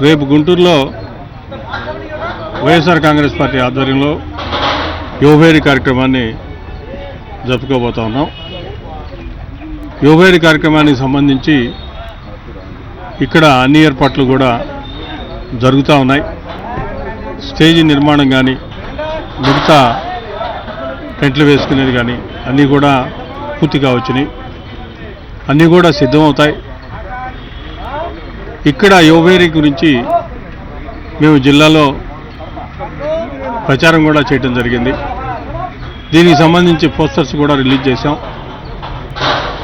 రేపు గుంటూరులో వైఎస్ఆర్ కాంగ్రెస్ పార్టీ ఆధ్వర్యంలో యువభేరి కార్యక్రమాన్ని జరుపుకోబోతా ఉన్నాం. యువభేరి కార్యక్రమానికి సంబంధించి ఇక్కడ అన్ని ఏర్పాట్లు కూడా జరుగుతూ ఉన్నాయి. స్టేజీ నిర్మాణం కానీ మిగతా టెంట్లు వేసుకునేది కానీ అన్నీ కూడా పూర్తిగా వచ్చినాయి, అన్నీ కూడా సిద్ధమవుతాయి. ఇక్కడ యువభేరి గురించి మేము జిల్లాలో ప్రచారం కూడా చేయడం జరిగింది. దీనికి సంబంధించి పోస్టర్స్ కూడా రిలీజ్ చేశాం.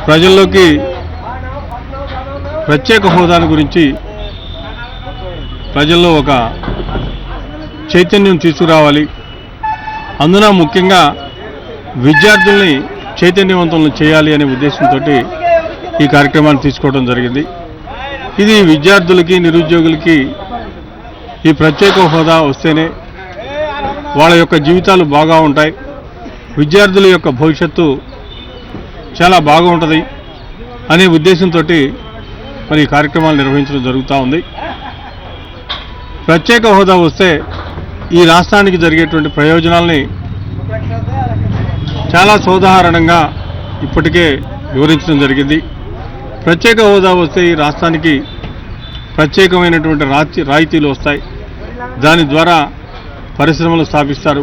ప్రజల్లోకి ప్రత్యేక హోదాల గురించి ప్రజల్లో ఒక చైతన్యం తీసుకురావాలి, అందున ముఖ్యంగా విద్యార్థుల్ని చైతన్యవంతులను చేయాలి అనే ఉద్దేశంతో ఈ కార్యక్రమాన్ని తీసుకోవడం జరిగింది. ఇది విద్యార్థులకి నిరుద్యోగులకి ఈ ప్రత్యేక హోదా వస్తేనే వాళ్ళ యొక్క జీవితాలు బాగా ఉంటాయి, విద్యార్థుల యొక్క భవిష్యత్తు చాలా బాగా ఉంటుంది అనే ఉద్దేశంతో మరి ఈ కార్యక్రమాలు నిర్వహించడం జరుగుతూ ఉంది. ప్రత్యేక హోదా వస్తే ఈ రాష్ట్రానికి జరిగేటువంటి ప్రయోజనాల్ని చాలా సోదాహరణంగా ఇప్పటికే వివరించడం జరిగింది. ప్రత్యేక హోదా వస్తే ఈ రాష్ట్రానికి ప్రత్యేకమైనటువంటి రాయితీలు వస్తాయి. దాని ద్వారా పరిశ్రమలు స్థాపిస్తారు.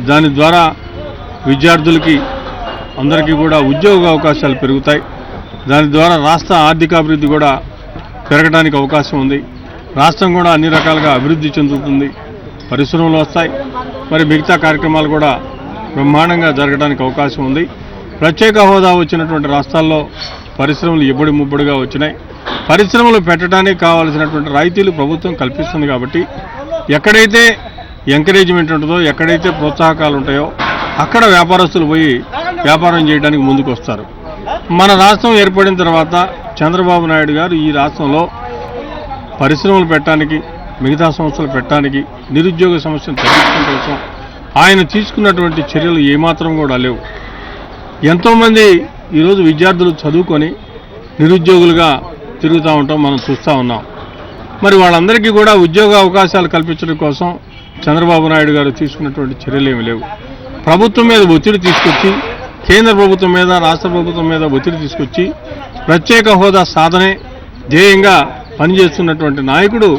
దాని ద్వారా విద్యార్థులకి అందరికీ కూడా ఉద్యోగ అవకాశాలు పెరుగుతాయి. దాని ద్వారా రాష్ట్ర ఆర్థికాభివృద్ధి కూడా పెరగడానికి అవకాశం ఉంది. రాష్ట్రం కూడా అన్ని రకాలుగా అభివృద్ధి చెందుతుంది, పరిశ్రమలు వస్తాయి. మరి మిగతా కార్యక్రమాలు కూడా బ్రహ్మాండంగా జరగడానికి అవకాశం ఉంది. ప్రత్యేక హోదా వచ్చినటువంటి రాష్ట్రాల్లో పరిశ్రమలు ఇబ్బడి ముబ్బడిగా వచ్చినాయి. పరిశ్రమలు పెట్టడానికి కావాల్సినటువంటి రాయితీలు ప్రభుత్వం కల్పిస్తుంది. కాబట్టి ఎక్కడైతే ఎంకరేజ్మెంట్ ఉంటుందో, ఎక్కడైతే ప్రోత్సాహకాలు ఉంటాయో అక్కడ వ్యాపారస్తులు పోయి వ్యాపారం చేయడానికి ముందుకు వస్తారు. మన రాష్ట్రం ఏర్పడిన తర్వాత చంద్రబాబు నాయుడు గారు ఈ రాష్ట్రంలో పరిశ్రమలు పెట్టడానికి, మిగతా సంస్థలు పెట్టడానికి, నిరుద్యోగ సమస్యను తగ్గించడం కోసం ఆయన తీసుకున్నటువంటి చర్యలు ఏమాత్రం కూడా లేవు. ఎంతోమంది ఈరోజు విద్యార్థులు చదువుకొని నిరుద్యోగులుగా తిరుగుతూ ఉంటాం, మనం చూస్తూ ఉన్నాం. మరి వాళ్ళందరికీ కూడా ఉద్యోగ అవకాశాలు కల్పించడం కోసం చంద్రబాబు నాయుడు గారు తీసుకున్నటువంటి చర్యలు ఏమి లేవు. ప్రభుత్వం మీద ఒత్తిడి తీసుకొచ్చి, కేంద్ర ప్రభుత్వం మీద, రాష్ట్ర ప్రభుత్వం మీద ఒత్తిడి తీసుకొచ్చి ప్రత్యేక హోదా సాధనే ధ్యేయంగా పనిచేస్తున్నటువంటి నాయకుడు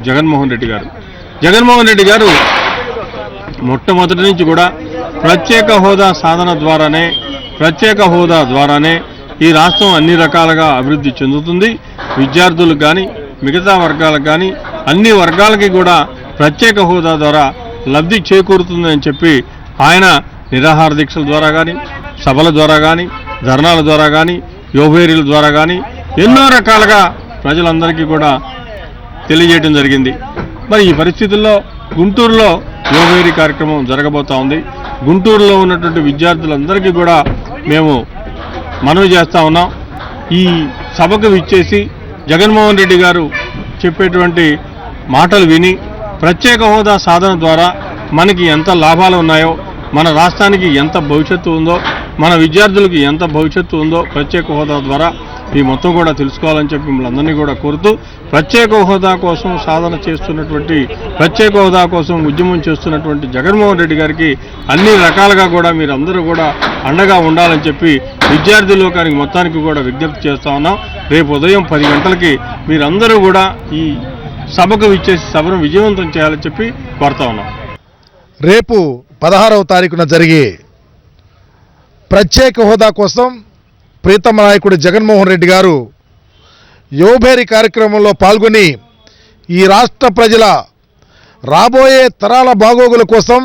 జగన్మోహన్ రెడ్డి గారు. జగన్మోహన్ రెడ్డి గారు మొట్టమొదటి నుంచి కూడా ప్రత్యేక హోదా సాధన ద్వారానే ఈ రాష్ట్రం అన్ని రకాలుగా అభివృద్ధి చెందుతుంది. విద్యార్థులకు కానీ, మిగతా వర్గాలకు కానీ, అన్ని వర్గాలకి కూడా ప్రత్యేక హోదా ద్వారా లబ్ధి చేకూరుతుందని చెప్పి ఆయన నిరాహార దీక్షల ద్వారా కానీ, సభల ద్వారా కానీ, ధర్నాల ద్వారా కానీ, యువభేరీల ద్వారా కానీ ఎన్నో రకాలుగా ప్రజలందరికీ కూడా తెలియజేయడం జరిగింది. మరి ఈ పరిస్థితుల్లో గుంటూరులో యువభేరీ కార్యక్రమం జరగబోతా ఉంది. గుంటూరులో ఉన్నటువంటి విద్యార్థులందరికీ కూడా మేము మనవి చేస్తూ ఉన్నాం. ఈ సభకు విచ్చేసి జగన్మోహన్ రెడ్డి గారు చెప్పేటువంటి మాటలు విని ప్రత్యేక హోదా సాధన ద్వారా మనకి ఎంత లాభాలు ఉన్నాయో, మన రాష్ట్రానికి ఎంత భవిష్యత్తు ఉందో, మన విద్యార్థులకి ఎంత భవిష్యత్తు ఉందో ప్రత్యేక హోదా ద్వారా ఈ మొత్తం కూడా తెలుసుకోవాలని చెప్పి మిమ్మల్ని అందరినీ కూడా కోరుతూ, ప్రత్యేక హోదా కోసం సాధన చేస్తున్నటువంటి, ప్రత్యేక హోదా కోసం ఉద్యమం చేస్తున్నటువంటి జగన్మోహన్ రెడ్డి గారికి అన్ని రకాలుగా కూడా మీరందరూ కూడా అండగా ఉండాలని చెప్పి విద్యార్థి లోకానికి మొత్తానికి కూడా విజ్ఞప్తి చేస్తా ఉన్నాం. రేపు ఉదయం 10 గంటలకి మీరందరూ కూడా ఈ సభకు విచ్చేసి సభను విజయవంతం చేయాలని చెప్పి కోరుతా ఉన్నాం. రేపు 16వ తారీఖున జరిగే ప్రత్యేక హోదా కోసం ప్రీతమ నాయకుడు జగన్మోహన్ రెడ్డి గారు యువభేరి కార్యక్రమంలో పాల్గొని ఈ రాష్ట్ర ప్రజల రాబోయే తరాల బాగోగుల కోసం,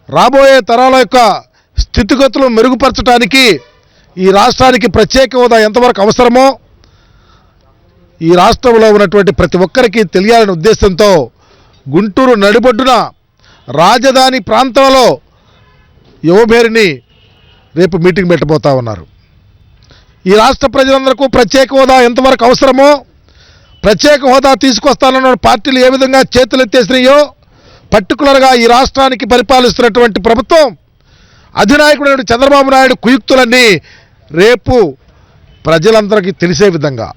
రాబోయే తరాల యొక్క స్థితిగతులు మెరుగుపరచడానికి ఈ రాష్ట్రానికి ప్రత్యేక హోదా ఎంతవరకు అవసరమో ఈ రాష్ట్రంలో ఉన్నటువంటి ప్రతి ఒక్కరికి తెలియాలనే ఉద్దేశంతో గుంటూరు నడిబొడ్డున రాజధాని ప్రాంతంలో యువభేరిని రేపు మీటింగ్ పెట్టబోతా ఉన్నారు. ఈ రాష్ట్ర ప్రజలందరికీ ప్రత్యేక హోదా ఎంతవరకు అవసరమో, ప్రత్యేక హోదా తీసుకొస్తానన్న పార్టీలు ఏ విధంగా చేతులెత్తేసినాయో, పర్టికులర్గా ఈ రాష్ట్రానికి పరిపాలిస్తున్నటువంటి ప్రభుత్వం అధినాయకుడైన చంద్రబాబు నాయుడు కుయుక్తులన్నీ రేపు ప్రజలందరికీ తెలిసే విధంగా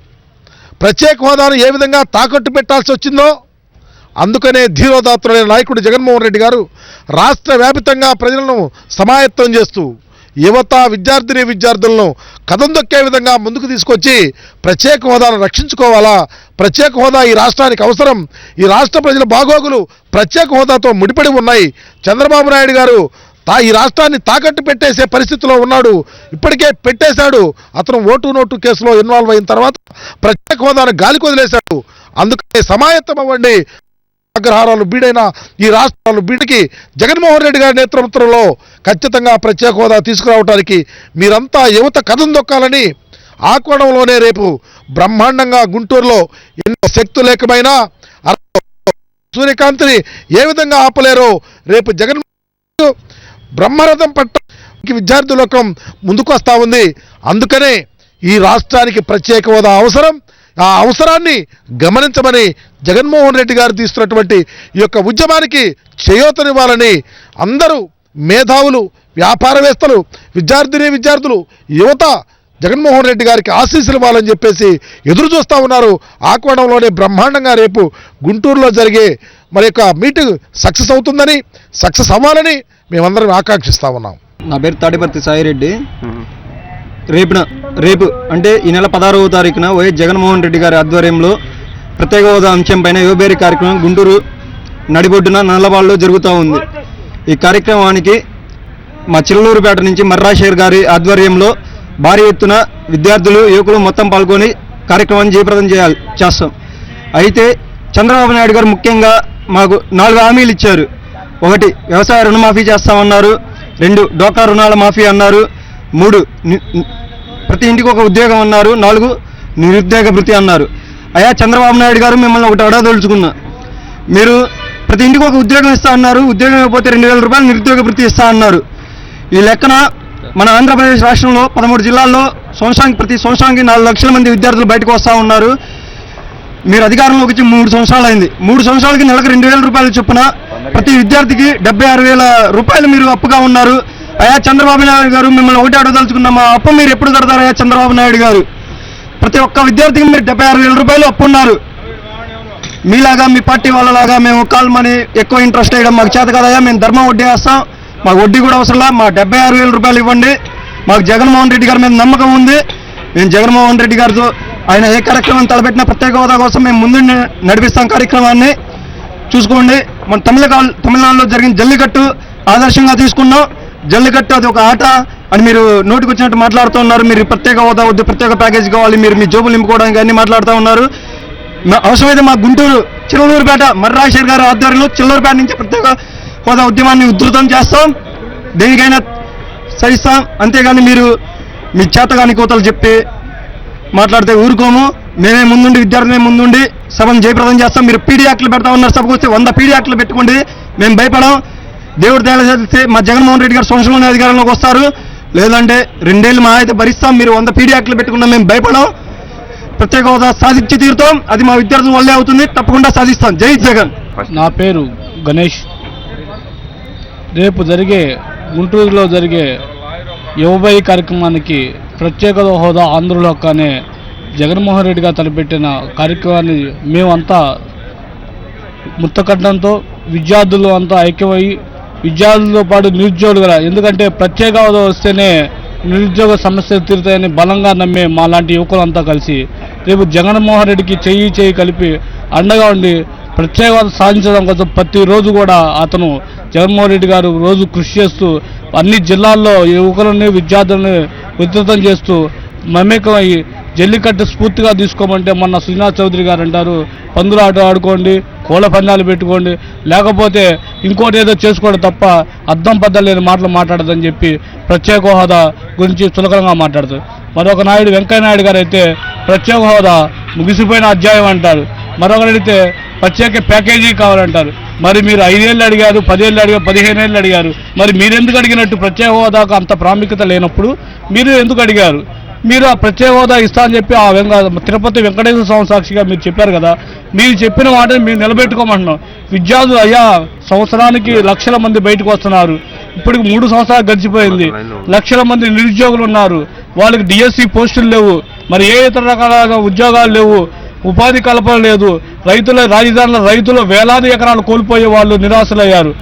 ప్రత్యేక హోదాను ఏ విధంగా తాకట్టు పెట్టాల్సి వచ్చిందో, అందుకనే ధీరోదాత్తుడైన నాయకుడు జగన్మోహన్ రెడ్డి గారు రాష్ట్ర వ్యాపితంగా ప్రజలను సమాయత్తం చేస్తూ యువత విద్యార్థులను కథం దొక్కే విధంగా ముందుకు తీసుకొచ్చి ప్రత్యేక హోదాను రక్షించుకోవాలా, ప్రత్యేక హోదా ఈ రాష్ట్రానికి అవసరం, ఈ రాష్ట్ర ప్రజల బాగోగులు ప్రత్యేక హోదాతో ముడిపడి ఉన్నాయి, చంద్రబాబు నాయుడు గారు ఈ రాష్ట్రాన్ని తాకట్టు పెట్టేసే పరిస్థితిలో ఉన్నాడు, ఇప్పటికే పెట్టేశాడు, అతను ఓటు నోటు కేసులో ఇన్వాల్వ్ అయిన తర్వాత ప్రత్యేక హోదాను గాలికి వదిలేశాడు. అందుకనే సమాయత్తం అవ్వండి, అగ్రహారాలు బీడైన ఈ రాష్ట్రాలు బీడికి జగన్మోహన్ రెడ్డి గారి నేతృత్వంలో ఖచ్చితంగా ప్రత్యేక హోదా తీసుకురావడానికి మీరంతా యువత కథం దొక్కాలని ఆ కోణంలోనే రేపు బ్రహ్మాండంగా గుంటూరులో ఎన్నో శక్తులేకమైనా సూర్యకాంతిని ఏ విధంగా ఆపలేరో రేపు జగన్మోహన్ బ్రహ్మరథం పట్టడానికి విద్యార్థి లోకం ముందుకు వస్తూ ఉంది. అందుకనే ఈ రాష్ట్రానికి ప్రత్యేక హోదా అవసరం, ఆ అవసరాన్ని గమనించమని జగన్మోహన్ రెడ్డి గారు తీస్తున్నటువంటి ఈ యొక్క ఉద్యమానికి చేయూతనివ్వాలని అందరూ మేధావులు, వ్యాపారవేత్తలు, విద్యార్థులు, యువత జగన్మోహన్ రెడ్డి గారికి ఆశీస్సులు ఇవ్వాలని చెప్పేసి ఎదురు చూస్తూ ఉన్నారు. ఆ కోణంలోనే బ్రహ్మాండంగా రేపు గుంటూరులో జరిగే మరి యొక్క మీటింగ్ సక్సెస్ అవుతుందని, సక్సెస్ అవ్వాలని మేమందరం ఆకాంక్షిస్తూ ఉన్నాం. నా పేరు తాడిపర్తి సాయిరెడ్డి. రేపు అంటే ఈ నెల 16వ తారీఖున వైఎస్ జగన్మోహన్ రెడ్డి గారి ఆధ్వర్యంలో ప్రత్యేక హోదా అంశంపైన యువబేరి కార్యక్రమం గుంటూరు నడిబొడ్డున నల్లబాడులో జరుగుతూ ఉంది. ఈ కార్యక్రమానికి మా చిల్లూరుపేట నుంచి మర్రాషేర్ గారి ఆధ్వర్యంలో భారీ ఎత్తున విద్యార్థులు, యువకులు మొత్తం పాల్గొని కార్యక్రమాన్ని జయప్రదం చేస్తాం. అయితే చంద్రబాబు నాయుడు గారు ముఖ్యంగా మాకు 4 హామీలు ఇచ్చారు. 1 వ్యవసాయ రుణమాఫీ చేస్తామన్నారు, 2 డోక్రా రుణాల మాఫీ అన్నారు, 3 ప్రతి ఇంటికి ఒక ఉద్యోగం అన్నారు, 4 నిరుద్యోగ భృతి అన్నారు. అయ్యా చంద్రబాబు నాయుడు గారు మిమ్మల్ని ఒకటి అడగదలుచుకున్నా, మీరు ప్రతి ఇంటికి ఒక ఉద్యోగం ఇస్తా అన్నారు, ఉద్యోగం ఇవ్వకపోతే 2000 రూపాయలు నిరుద్యోగ భృతి ఇస్తా అన్నారు. ఈ లెక్కన మన ఆంధ్రప్రదేశ్ రాష్ట్రంలో 13 జిల్లాల్లో ప్రతి సంవత్సరానికి 4 లక్షల మంది విద్యార్థులు బయటకు వస్తూ ఉన్నారు. మీరు అధికారంలోకి వచ్చి 3 సంవత్సరాలు అయింది. 3 సంవత్సరాలకి నెలకు 2000 రూపాయలు చొప్పున ప్రతి విద్యార్థికి 76,000 రూపాయలు మీరు అప్పుగా ఉన్నారు. అయ్యా చంద్రబాబు నాయుడు గారు మిమ్మల్ని ఒకటి అడగదలుచుకున్నాం, మా అప్పు మీరు ఎప్పుడు కడతారయ్యా చంద్రబాబు నాయుడు గారు? ప్రతి ఒక్క విద్యార్థికి మీరు 76,000 రూపాయలు అప్పు ఉన్నారు. మీలాగా మీ పార్టీ వాళ్ళలాగా మేము కాల్ మనీ ఎక్కువ ఇంట్రెస్ట్ వేయడం మాకు చేత కదయ్యా, మేము ధర్మం వడ్డీ వేస్తాం, మాకు వడ్డీ కూడా అవసరంలా, మా 76,000 రూపాయలు ఇవ్వండి. మాకు జగన్మోహన్ రెడ్డి గారి మీద నమ్మకం ఉంది. మేము జగన్మోహన్ రెడ్డి గారితో ఆయన ఏ కార్యక్రమం తలపెట్టినా ప్రత్యేక హోదా కోసం మేము ముందు నడిపిస్తాం కార్యక్రమాన్ని. చూసుకోండి, మన తమిళనాడులో జరిగిన జల్లికట్టు ఆదర్శంగా తీసుకున్నాం. జల్లికట్టు అది ఒక ఆట అని మీరు నోటికి వచ్చినట్టు మాట్లాడుతూ ఉన్నారు. మీరు ప్రత్యేక హోదా వద్దు, ప్రత్యేక ప్యాకేజ్ కావాలి, మీరు మీ జోబులు నింపుకోవడానికి అన్ని మాట్లాడుతూ ఉన్నారు. అవసరమైతే మా గుంటూరు చిల్లూరుపేట మర్రాషేర్ గారి ఆధ్వర్యంలో చిల్లూరుపేట నుంచి ప్రత్యేక హోదా ఉద్యమాన్ని ఉధృతం చేస్తాం, దేనికైనా సహిస్తాం. అంతేగాని మీరు మీ చేతగాని కోతలు చెప్పి మాట్లాడితే ఊరుకోము. మేమే ముందుండి, విద్యార్థులే ముందుండి సభను జయప్రదం చేస్తాం. మీరు పీడీ యాక్ట్లు పెడతా ఉన్నారు, సభకు వస్తే 100 పీడీ యాక్ట్లు పెట్టుకోండి, మేము భయపడాం. దేవుడు తేడా చేస్తే మా జగన్మోహన్ రెడ్డి గారు సంవత్సరంలోనే అధికారంలోకి వస్తారు, లేదంటే 2 ఏళ్ళు మా అయితే భరిస్తాం. మీరు 100 పీడీ యాక్ట్లు పెట్టుకున్నా మేము భయపడాం. ప్రత్యేక హోదా సాధించి తీరుతాం, అది మా విద్యార్థుల వల్లే అవుతుంది, తప్పకుండా సాధిస్తాం. జై జగన్. నా పేరు గణేష్. రేపు గుంటూరులో జరిగే యువబై కార్యక్రమానికి ప్రత్యేక హోదా ఆంధ్రుల హక్కు అనే జగన్మోహన్ రెడ్డి గారు తలపెట్టిన కార్యక్రమాన్ని మేమంతా ముత్తకట్టడంతో విద్యార్థులు అంతా ఐక్యమై, విద్యార్థులతో పాటు నిరుద్యోగులు, ఎందుకంటే ప్రత్యేక హోదా వస్తేనే నిరుద్యోగ సమస్యలు తీరుతాయని బలంగా నమ్మే మా లాంటి యువకులంతా కలిసి రేపు జగన్మోహన్ రెడ్డికి చెయ్యి కలిపి అండగా ఉండి ప్రత్యేక హోదా సాధించడం కోసం ప్రతిరోజు కూడా అతను జగన్మోహన్ రెడ్డి గారు రోజు కృషి చేస్తూ అన్ని జిల్లాల్లో యువకులని, విద్యార్థులని విస్తృతం చేస్తూ మమేకమై జల్లికట్టు స్ఫూర్తిగా తీసుకోమంటే మొన్న శ్రీనాథ్ చౌదరి గారు అంటారు, పందులు ఆట ఆడుకోండి, కోళ్ళ పందాలు పెట్టుకోండి, లేకపోతే ఇంకోటి ఏదో చేసుకోండి తప్ప అద్దం పద్దం లేని మాటలు మాట్లాడదని చెప్పి ప్రత్యేక హోదా గురించి చులకనంగా మాట్లాడతారు. మరొక నాయుడు వెంకయ్య నాయుడు గారు అయితే ప్రత్యేక హోదా ముగిసిపోయిన అధ్యాయం అంటారు. మరొకరైతే ప్రత్యేక ప్యాకేజీ కావాలంటారు. మరి మీరు 5 ఏళ్ళు అడిగారు, 10 ఏళ్ళు అడిగారు, 15 ఏళ్ళు అడిగారు. మరి మీరెందుకు అడిగినట్టు? ప్రత్యేక హోదాకు అంత ప్రాముఖ్యత లేనప్పుడు మీరు ఎందుకు అడిగారు? మీరు ఆ ప్రత్యేక హోదా ఇస్తా అని చెప్పి తిరుపతి వెంకటేశ్వర స్వామి సాక్షిగా మీరు చెప్పారు కదా, మీరు చెప్పిన మాటని మీరు నిలబెట్టుకోమంటున్నాం. విద్యార్థులు అయ్యా సంవత్సరానికి లక్షల మంది బయటకు వస్తున్నారు. ఇప్పటికి 3 సంవత్సరాలు గడిచిపోయింది. లక్షల మంది నిరుద్యోగులు ఉన్నారు. వాళ్ళకి డిఎస్సి పోస్టులు లేవు, మరి ఏ ఇతర రకాల ఉద్యోగాలు లేవు, ఉపాధి కల్పన లేదు. రాజధానిలో రైతులు వేలాది ఎకరాలు కోల్పోయే వాళ్ళు నిరాశలయ్యారు.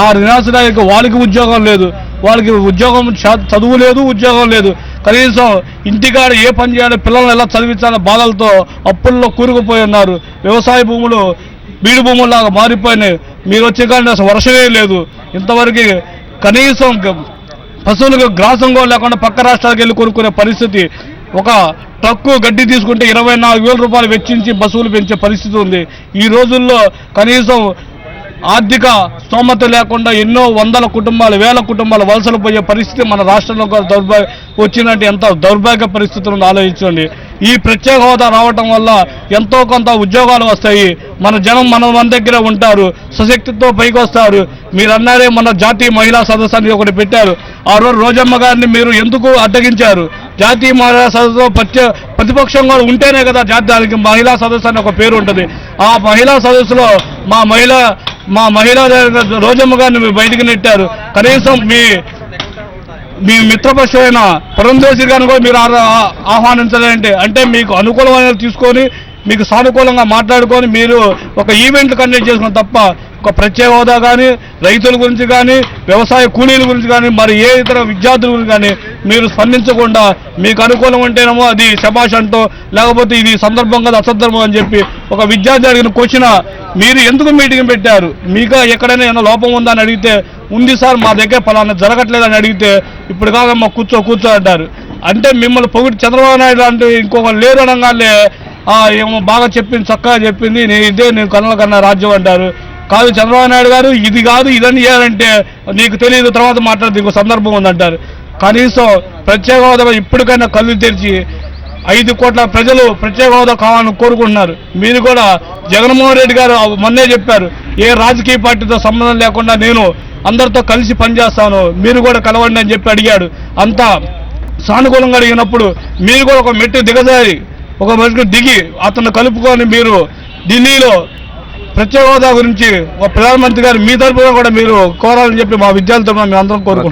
ఆ నిరాశలయ్యాక వాళ్ళకి ఉద్యోగం లేదు, వాళ్ళకి ఉద్యోగం చదువు లేదు, ఉద్యోగం లేదు. కనీసం ఇంటికాడ ఏ పని చేయాలి, పిల్లల్ని ఎలా చదివించాలనే బాధలతో అప్పుల్లో కూరుకుపోయి ఉన్నారు. వ్యవసాయ భూములు బీడు భూముల్లాగా మారిపోయినాయి. మీరు వచ్చే కానీ అసలు వర్షమే లేదు. ఇంతవరకు కనీసం పశువులకు గ్రాసం కూడా లేకుండా పక్క రాష్ట్రాలకు వెళ్ళి కొనుక్కునే పరిస్థితి. ఒక ట్రక్కు గడ్డి తీసుకుంటే 24,000 రూపాయలు వెచ్చించి పశువులు పెంచే పరిస్థితి ఉంది. ఈ రోజుల్లో కనీసం ఆర్థిక స్తోమత లేకుండా ఎన్నో వందల కుటుంబాలు, వేల కుటుంబాలు వలసలు పోయే పరిస్థితి మన రాష్ట్రంలో వచ్చినట్టు ఎంత దౌర్భాగ్య పరిస్థితులను ఆలోచించండి. ఈ ప్రత్యేక హోదా రావటం వల్ల ఎంతో కొంత ఉద్యోగాలు వస్తాయి. మన జనం మన దగ్గర ఉంటారు, సశక్తితో పైకి వస్తారు. మీరు అన్నారే మన జాతీయ మహిళా సదస్సు అని ఒకటి పెట్టారు. ఆ రోజు రోజమ్మ గారిని మీరు ఎందుకు అడ్డగించారు? జాతీయ మహిళా సదస్సులో ప్రతిపక్షం కూడా ఉంటేనే కదా దానికి మహిళా సదస్సు అని ఒక పేరు ఉంటుంది. ఆ మహిళా సదస్సులో మా మహిళా రోజమ్మ గారిని మీరు బయటికి నెట్టారు. కనీసం మీ మిత్రపక్షమైన పురంధేశ్వరి గారిని కూడా మీరు ఆహ్వానించాలంటే అంటే మీకు అనుకూలమైన తీసుకొని మీకు సానుకూలంగా మాట్లాడుకొని మీరు ఒక ఈవెంట్ కండక్ట్ చేసుకుని తప్ప ఒక ప్రత్యేక హోదా కానీ, రైతుల గురించి కానీ, వ్యవసాయ కూలీల గురించి కానీ, మరి ఏ ఇతర విద్యార్థుల గురించి కానీ మీరు స్పందించకుండా మీకు అనుకూలం ఉంటేనేమో అది శభాష్ అంటూ, లేకపోతే ఇది సందర్భం కదా అసందర్భం అని చెప్పి ఒక విద్యార్థి అడిగిన క్వశ్చన్ మీరు ఎందుకు మీటింగ్ పెట్టారు, మీకు ఎక్కడైనా ఏమైనా లోపం ఉందా అని అడిగితే ఉంది సార్ మా దగ్గర పలానా జరగట్లేదని అడిగితే ఇప్పుడు కాదమ్మా కూర్చో అంటారు. అంటే మిమ్మల్ని పొగిడి చంద్రబాబు నాయుడు అంటే ఇంకొకరు లేరు అనగానే ఏమో బాగా చెప్పింది, చక్కగా చెప్పింది, నేను కన్నుల కన్నా రాజ్యం అంటారు. కాదు చంద్రబాబు నాయుడు గారు ఇది కాదు ఇదని చేయాలంటే నీకు తెలియదు, తర్వాత మాట్లాడితే ఇంకో సందర్భం ఉందంటారు. కనీసం ప్రత్యేక హోదా ఇప్పటికైనా కళ్ళు తెరిచి 5 కోట్ల ప్రజలు ప్రత్యేక హోదా కావాలని కోరుకుంటున్నారు. మీరు కూడా జగన్మోహన్ రెడ్డి గారు మొన్నే చెప్పారు, ఏ రాజకీయ పార్టీతో సంబంధం లేకుండా నేను అందరితో కలిసి పనిచేస్తాను, మీరు కూడా కలవండి అని చెప్పి అడిగాడు. అంతా సానుకూలంగా అడిగినప్పుడు మీరు కూడా ఒక మెట్టు దిగజారి ఒక మెట్టు దిగి అతను కలుపుకొని మీరు ఢిల్లీలో ప్రత్యేక హోదా గురించి ఒక ప్రధానమంత్రి గారు మీ తరఫున కూడా మీరు కోరాలని చెప్పి మా విద్యార్థులతో మేము అందరం కోరుకుంటున్నాం.